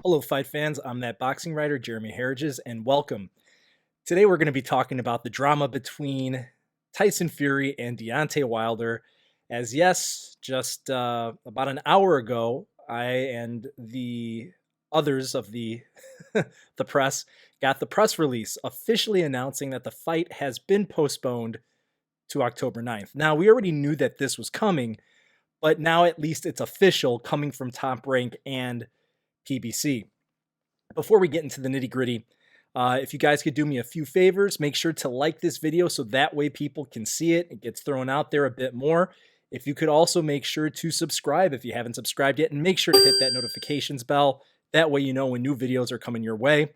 Hello, fight fans. I'm that boxing writer, Jeremy Harridges, and welcome. Today, we're going to be talking about the drama between Tyson Fury and Deontay Wilder. As yes, just about an hour ago, I and the others of the the press got the press release officially announcing that the fight has been postponed to October 9th. Now, we already knew that this was coming, but now at least it's official, coming from Top Rank and PBC. Before we get into the nitty gritty, if you guys could do me a few favors, make sure to like this video so that way people can see it. It gets thrown out there a bit more. If you could also make sure to subscribe if you haven't subscribed yet, and make sure to hit that notifications bell. That way you know when new videos are coming your way.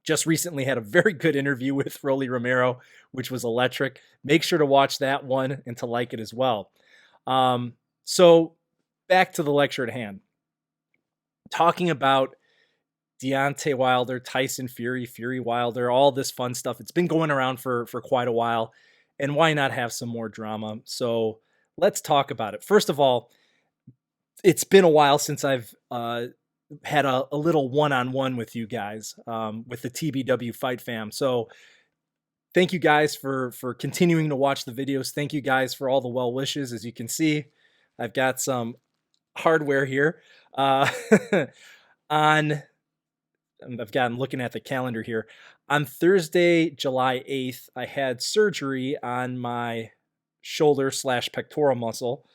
Just recently had a very good interview with Rolly Romero, which was electric. Make sure to watch that one and to like it as well. So back to the lecture at hand. Talking about Deontay Wilder, Tyson Fury, Fury Wilder, all this fun stuff. It's been going around for quite a while, and why not have some more drama? So let's talk about it. First of all, it's been a while since I've had a little one-on-one with you guys, with the TBW Fight Fam. So thank you guys for continuing to watch the videos. Thank you guys for all the well wishes. As you can see, I've got some hardware here. I'm looking at the calendar here. On Thursday, July 8th, I had surgery on my shoulder / pectoral muscle.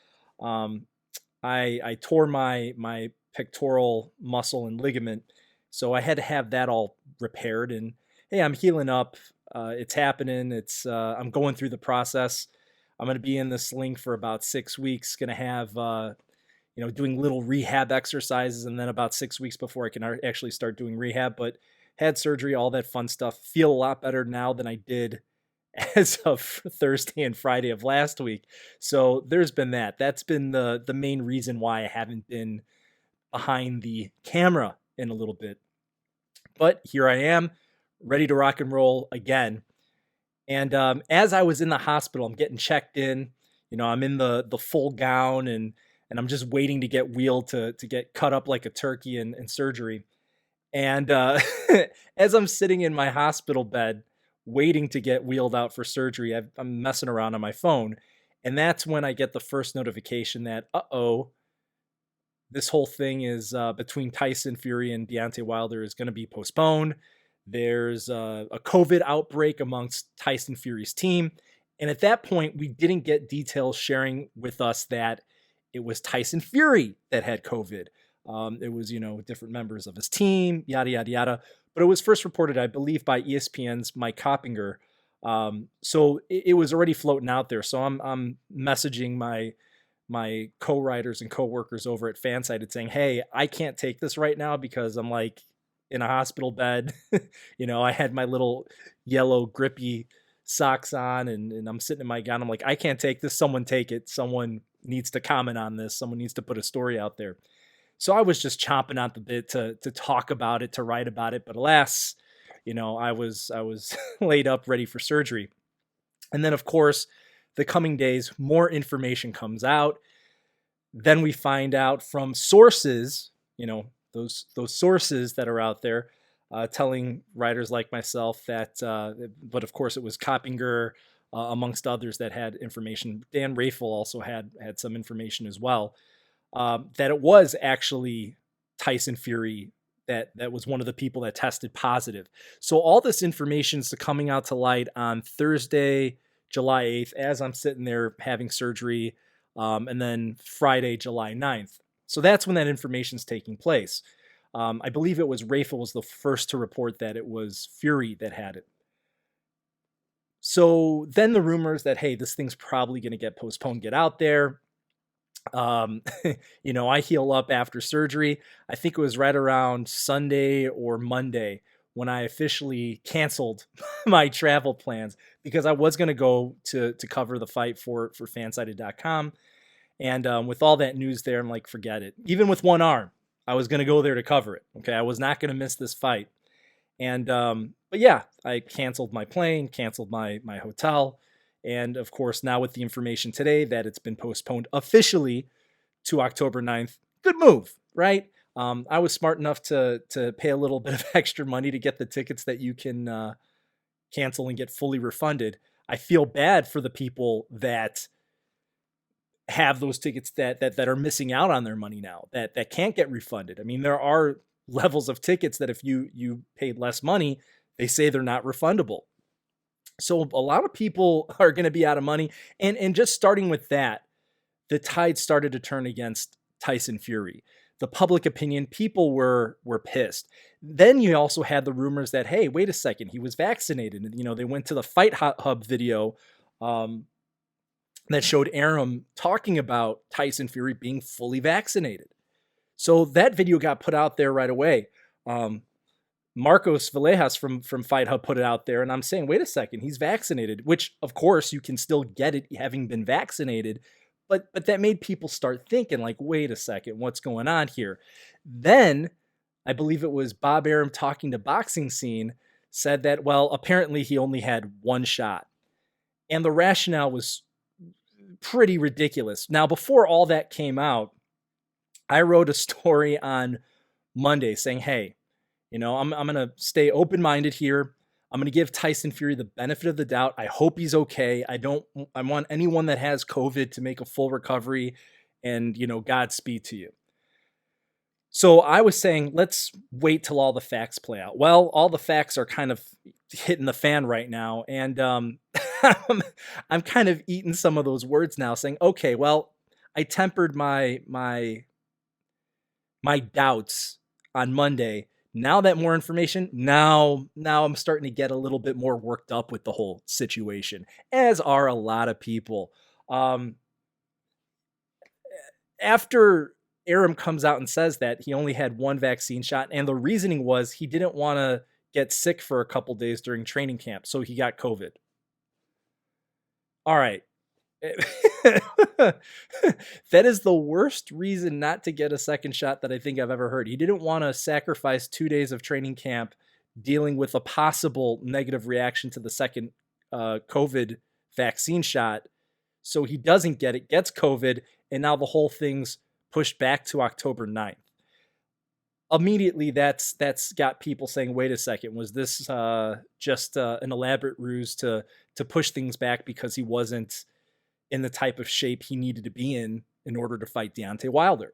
I tore my pectoral muscle and ligament, so I had to have that all repaired. And hey, I'm healing up. It's happening. I'm going through the process. I'm going to be in the sling for about 6 weeks. Going to have doing little rehab exercises, and then about 6 weeks before I can actually start doing rehab. But had surgery, all that fun stuff. Feel a lot better now than I did as of Thursday and Friday of last week. So there's been that. That's been the main reason why I haven't been behind the camera in a little bit. But here I am, ready to rock and roll again. And as I was in the hospital, I'm getting checked in. I'm in the full gown, and I'm just waiting to get wheeled to get cut up like a turkey in surgery. And as I'm sitting in my hospital bed waiting to get wheeled out for surgery, I'm messing around on my phone. And that's when I get the first notification that, this whole thing is between Tyson Fury and Deontay Wilder is going to be postponed. There's a COVID outbreak amongst Tyson Fury's team. And at that point, we didn't get details sharing with us that it was Tyson Fury that had COVID. It was, different members of his team, yada, yada, yada. But it was first reported, I believe, by ESPN's Mike Coppinger. So it was already floating out there. So I'm messaging my co-writers and co-workers over at Fanside saying, hey, I can't take this right now because I'm like in a hospital bed. I had my little yellow grippy socks on, and I'm sitting in my gown. I'm like, I can't take this. Someone take it. Someone needs to comment on this. Someone needs to put a story out there. So I was just chomping at the bit to talk about it, to write about it. But alas, I was laid up ready for surgery. And then, of course, the coming days, more information comes out. Then we find out from sources, those sources that are out there, telling writers like myself that, but of course it was Coppinger, amongst others, that had information. Dan Raffel also had some information as well, that it was actually Tyson Fury that was one of the people that tested positive. So all this information is coming out to light on Thursday, July 8th, as I'm sitting there having surgery, and then Friday, July 9th. So that's when that information is taking place. I believe it was Raffel was the first to report that it was Fury that had it. So then the rumors that, hey, this thing's probably going to get postponed, get out there. I heal up after surgery. I think it was right around Sunday or Monday when I officially canceled my travel plans, because I was going to go to cover the fight for fansided.com. And with all that news there, I'm like, forget it. Even with one arm, I was going to go there to cover it. Okay. I was not going to miss this fight. And, but yeah, I canceled my plane, canceled my hotel. And of course, now with the information today that it's been postponed officially to October 9th, good move, right? I was smart enough to pay a little bit of extra money to get the tickets that you can cancel and get fully refunded. I feel bad for the people that have those tickets that are missing out on their money now, that can't get refunded. I mean, there are levels of tickets that if you paid less money, they say they're not refundable. So a lot of people are going to be out of money. And just starting with that, the tide started to turn against Tyson Fury. The public opinion, people were pissed. Then you also had the rumors that, hey, wait a second, he was vaccinated. And, they went to the Fight Hub video that showed Arum talking about Tyson Fury being fully vaccinated. So that video got put out there right away. Marcos Villegas from Fight Hub put it out there, and I'm saying, wait a second, he's vaccinated, which of course you can still get it having been vaccinated, but that made people start thinking like, wait a second, what's going on here? Then I believe it was Bob Arum talking to Boxing Scene said that, well, apparently he only had one shot. And the rationale was pretty ridiculous. Now, before all that came out, I wrote a story on Monday saying, hey, I'm going to stay open-minded here. I'm going to give Tyson Fury the benefit of the doubt. I hope he's okay. I want anyone that has COVID to make a full recovery and, Godspeed to you. So I was saying, let's wait till all the facts play out. Well, all the facts are kind of hitting the fan right now. And I'm kind of eating some of those words now saying, okay, well, I tempered my doubts on Monday. Now that more information, now I'm starting to get a little bit more worked up with the whole situation, as are a lot of people. After Arum comes out and says that he only had one vaccine shot, and the reasoning was he didn't want to get sick for a couple days during training camp, so he got COVID. All right. That is the worst reason not to get a second shot that I think I've ever heard. He didn't want to sacrifice 2 days of training camp dealing with a possible negative reaction to the second COVID vaccine shot. So he doesn't get it, gets COVID, and now the whole thing's pushed back to October 9th. Immediately, that's got people saying, wait a second, was this just an elaborate ruse to push things back because he wasn't in the type of shape he needed to be in order to fight Deontay Wilder?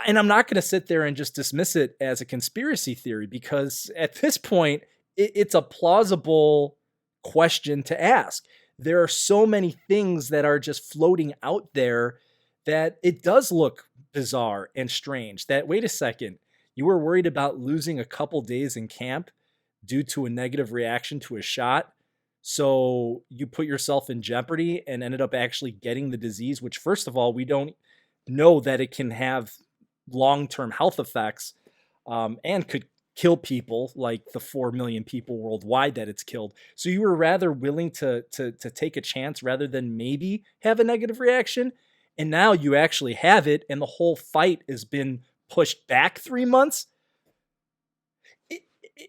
And I'm not going to sit there and just dismiss it as a conspiracy theory, because at this point, it's a plausible question to ask. There are so many things that are just floating out there that it does look bizarre and strange that, wait a second, you were worried about losing a couple days in camp due to a negative reaction to a shot. So you put yourself in jeopardy and ended up actually getting the disease, which, first of all, we don't know that it can have long-term health effects and could kill people like the 4 million people worldwide that it's killed. So you were rather willing to take a chance rather than maybe have a negative reaction. And now you actually have it, and the whole fight has been pushed back 3 months.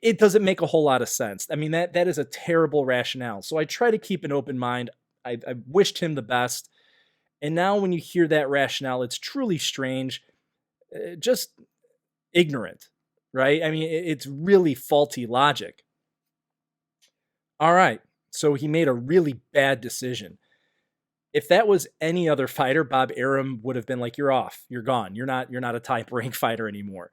It doesn't make a whole lot of sense. I mean, that is a terrible rationale. So I try to keep an open mind. I wished him the best. And now when you hear that rationale, it's truly strange, just ignorant, right? I mean, it's really faulty logic. All right, so he made a really bad decision. If that was any other fighter, Bob Arum would have been like, you're off, you're gone, you're not a top rank fighter anymore.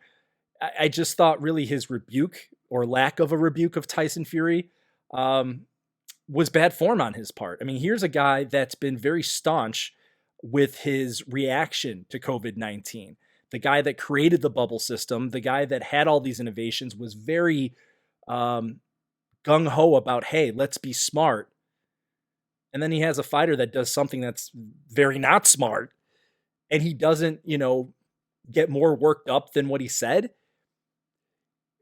I just thought really his rebuke or lack of a rebuke of Tyson Fury was bad form on his part. I mean, here's a guy that's been very staunch with his reaction to COVID-19. The guy that created the bubble system, the guy that had all these innovations, was very gung-ho about, hey, let's be smart. And then he has a fighter that does something that's very not smart, and he doesn't, get more worked up than what he said.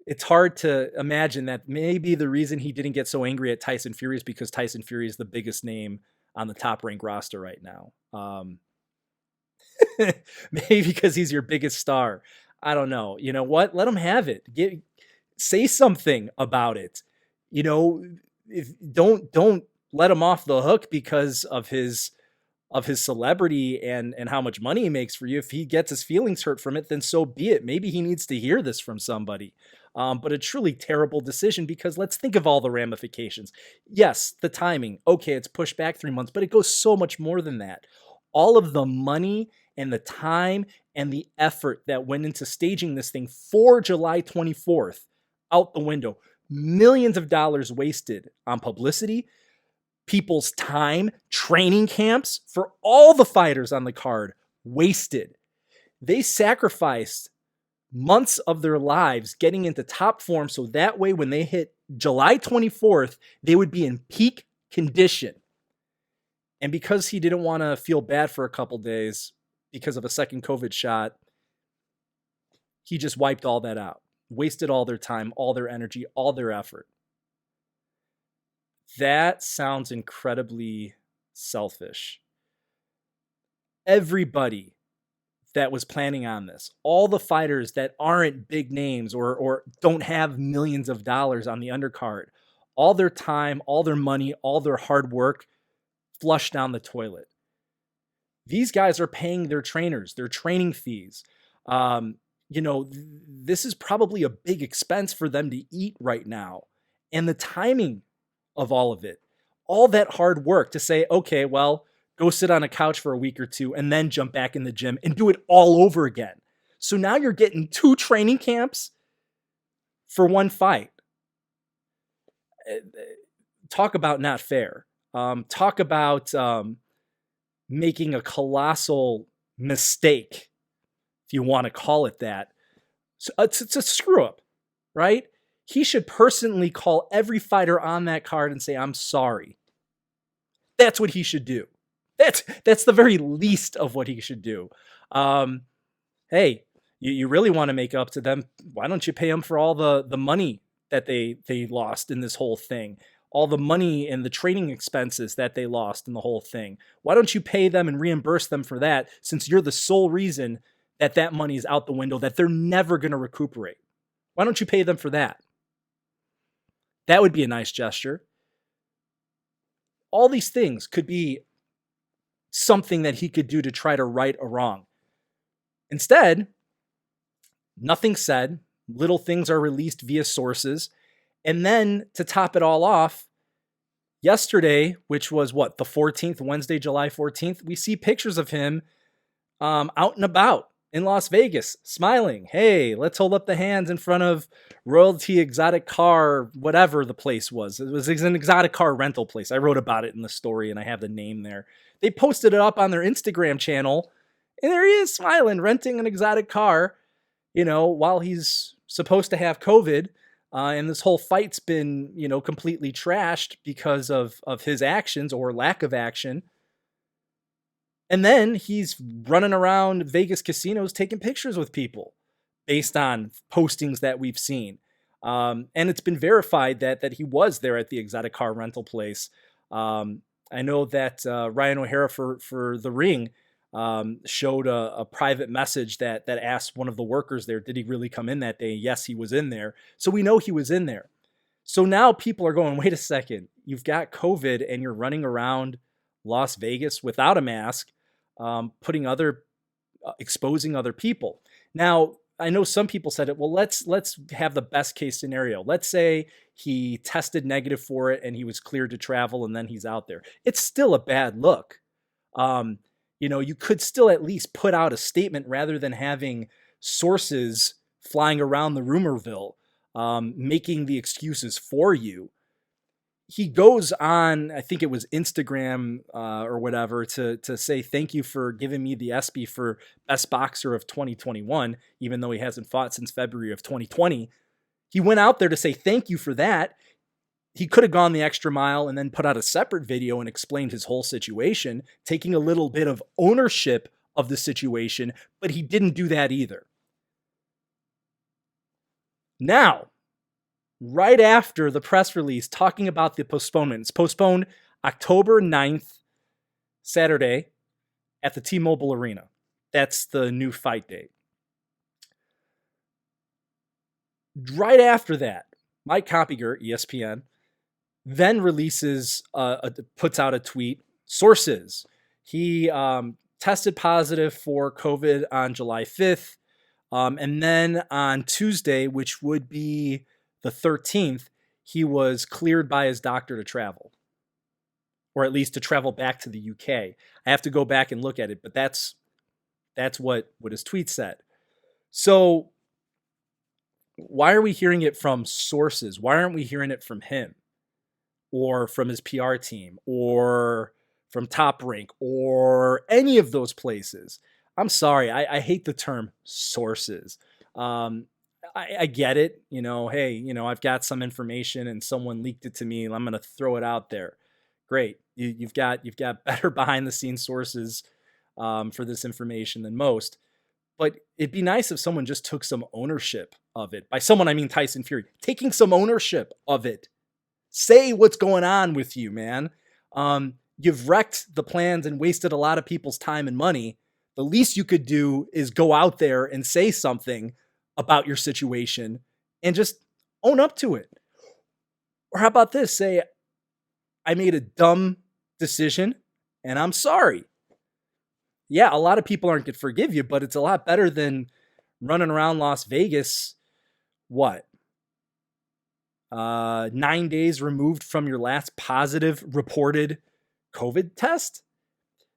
It's hard to imagine that maybe the reason he didn't get so angry at Tyson Fury is because Tyson Fury is the biggest name on the top ranked roster right now. Maybe because he's your biggest star. I don't know. You know what? Let him have it. Say something about it. Don't let him off the hook because of his of his celebrity and how much money he makes for you. If he gets his feelings hurt from it, then so be it. Maybe he needs to hear this from somebody. But a truly terrible decision, because let's think of all the ramifications. Yes, the timing. Okay, it's pushed back 3 months, but it goes so much more than that. All of the money and the time and the effort that went into staging this thing for July 24th out the window. Millions of dollars wasted on publicity, people's time, training camps for all the fighters on the card wasted. They sacrificed months of their lives getting into top form so that way when they hit July 24th, they would be in peak condition. And because he didn't want to feel bad for a couple days because of a second COVID shot, he just wiped all that out, wasted all their time, all their energy, all their effort. That sounds incredibly selfish. Everybody that was planning on this, all the fighters that aren't big names or don't have millions of dollars on the undercard, all their time, all their money, all their hard work flushed down the toilet. These guys are paying their trainers, their training fees. This is probably a big expense for them to eat right now. And the timing of all of it, all that hard work to say, okay, well, go sit on a couch for a week or two and then jump back in the gym and do it all over again. So now you're getting 2 training camps for one fight. Talk about not fair. Talk about making a colossal mistake, if you want to call it that. So it's a screw up, right? He should personally call every fighter on that card and say, I'm sorry. That's what he should do. That's the very least of what he should do. Hey, you really want to make up to them. Why don't you pay them for all the money that they lost in this whole thing? All the money and the training expenses that they lost in the whole thing. Why don't you pay them and reimburse them for that, since you're the sole reason that money is out the window, that they're never going to recuperate? Why don't you pay them for that? That would be a nice gesture. All these things could be something that he could do to try to right a wrong. Instead, nothing said. Little things are released via sources. And then to top it all off, yesterday, which was the 14th, Wednesday, July 14th, we see pictures of him out and about in Las Vegas, smiling. Hey, let's hold up the hands in front of Royalty Exotic Car, whatever the place was. It was an exotic car rental place. I wrote about it in the story and I have the name there. They posted it up on their Instagram channel, and there he is smiling, renting an exotic car, while he's supposed to have COVID. And this whole fight's been, completely trashed because of his actions or lack of action. And then he's running around Vegas casinos taking pictures with people based on postings that we've seen. And it's been verified that he was there at the exotic car rental place. I know that Ryan O'Hara for The Ring showed a private message that asked one of the workers there, did he really come in that day? Yes, he was in there. So we know he was in there. So now people are going, wait a second, you've got COVID and you're running around Las Vegas without a mask, exposing other people. Now, I know some people said it, well, let's have the best case scenario. Let's say he tested negative for it and he was cleared to travel and then he's out there. It's still a bad look. You could still at least put out a statement rather than having sources flying around the rumorville, making the excuses for you. He goes on, I think it was Instagram or whatever, to say thank you for giving me the ESPY for Best Boxer of 2021, even though he hasn't fought since February of 2020. He went out there to say thank you for that. He could have gone the extra mile and then put out a separate video and explained his whole situation, taking a little bit of ownership of the situation, but he didn't do that either. Now, right after the press release talking about the postponement, it's postponed October 9th, Saturday, at the T-Mobile Arena. That's the new fight date. Right after that, Mike Compiger, ESPN, then puts out a tweet. Sources: He tested positive for COVID on July 5th. And then on Tuesday, which would be the 13th, he was cleared by his doctor to travel, or at least to travel back to the UK. I have to go back and look at it, but that's what his tweet said. So why are we hearing it from sources? Why aren't we hearing it from him or from his PR team or from Top Rank or any of those places? I'm sorry, I hate the term sources. I get it. Hey, I've got some information and someone leaked it to me and I'm going to throw it out there. Great. You've got better behind the scenes sources for this information than most. But it'd be nice if someone just took some ownership of it. By someone, I mean Tyson Fury. Taking some ownership of it. Say what's going on with you, man. You've wrecked the plans and wasted a lot of people's time and money. The least you could do is go out there and say something about your situation and just own up to it. Or how about this? Say, I made a dumb decision and I'm sorry. Yeah, a lot of people aren't going to forgive you, but it's a lot better than running around Las Vegas, 9 days removed from your last positive reported COVID test?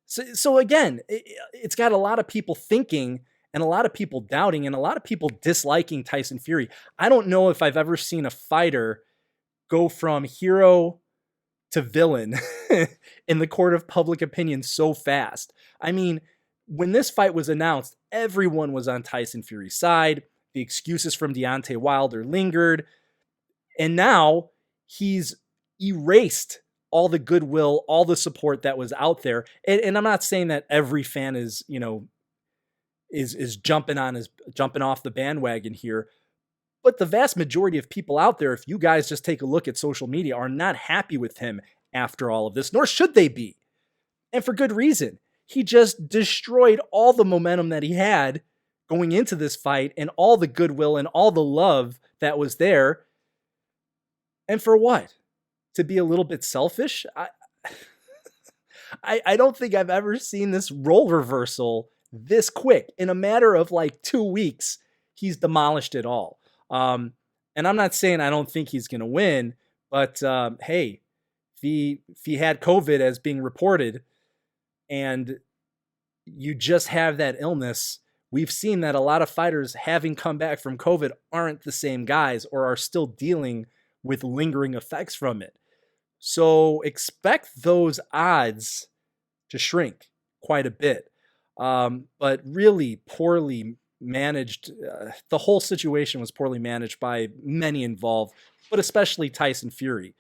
So again, it's got a lot of people thinking and a lot of people doubting and a lot of people disliking Tyson Fury. I don't know if I've ever seen a fighter go from hero to villain in the court of public opinion so fast. I mean, when this fight was announced, everyone was on Tyson Fury's side. The excuses from Deontay Wilder lingered. And now he's erased all the goodwill, all the support that was out there. And I'm not saying that every fan is jumping off the bandwagon here. But the vast majority of people out there, if you guys just take a look at social media, are not happy with him after all of this, nor should they be. And for good reason. He just destroyed all the momentum that he had going into this fight and all the goodwill and all the love that was there. And for what? To be a little bit selfish? I don't think I've ever seen this role reversal this quick. In a matter of like 2 weeks, he's demolished it all. And I'm not saying I don't think he's going to win, but hey, if he had COVID as being reported and you just have that illness, we've seen that a lot of fighters having come back from COVID aren't the same guys or are still dealing with lingering effects from it. So expect those odds to shrink quite a bit. But really poorly managed. The whole situation was poorly managed by many involved, but especially Tyson Fury.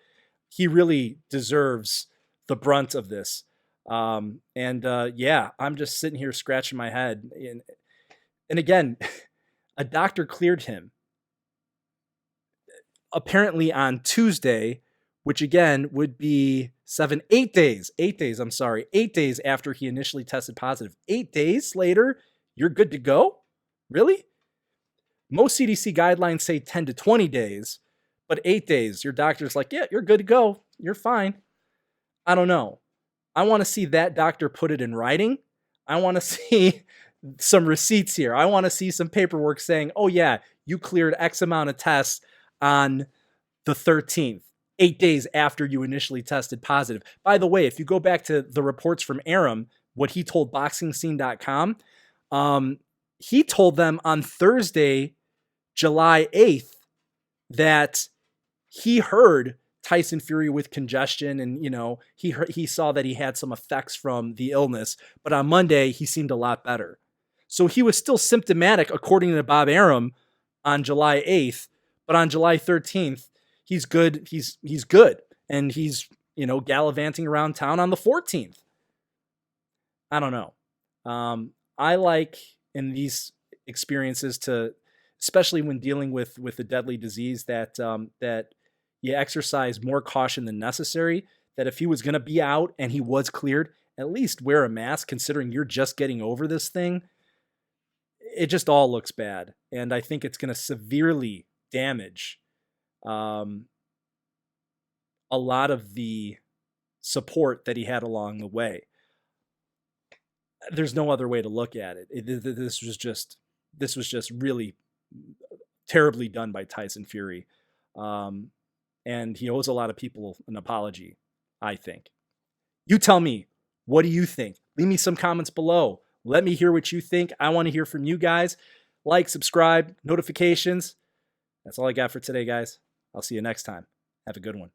He really deserves the brunt of this. Yeah, I'm just sitting here scratching my head. And again, a doctor cleared him apparently on Tuesday, which again would be 8 days after he initially tested positive. 8 days later, you're good to go? Really? Most CDC guidelines say 10 to 20 days, but 8 days, your doctor's like, yeah, you're good to go. You're fine. I don't know. I want to see that doctor put it in writing. I want to see some receipts here. I want to see some paperwork saying, oh yeah, you cleared X amount of tests on the 13th, 8 days after you initially tested positive. By the way, if you go back to the reports from Arum, what he told BoxingScene.com, he told them on Thursday, July 8th, that he heard Tyson Fury with congestion and, he saw that he had some effects from the illness. But on Monday, he seemed a lot better. So he was still symptomatic, according to Bob Arum, on July 8th. But on July 13th, he's good. He's good. And he's, gallivanting around town on the 14th. I don't know. I like in these experiences to, especially when dealing with a deadly disease, that you exercise more caution than necessary. That if he was going to be out and he was cleared, at least wear a mask, considering you're just getting over this thing. It just all looks bad. And I think it's going to severely damage a lot of the support that he had along the way. There's no other way to look at it. This was just really terribly done by Tyson Fury. Um, and he owes a lot of people an apology, I think. You tell me, what do you think? Leave me some comments below. Let me hear what you think. I want to hear from you guys. Like, subscribe, notifications. That's all I got for today, guys. I'll see you next time. Have a good one.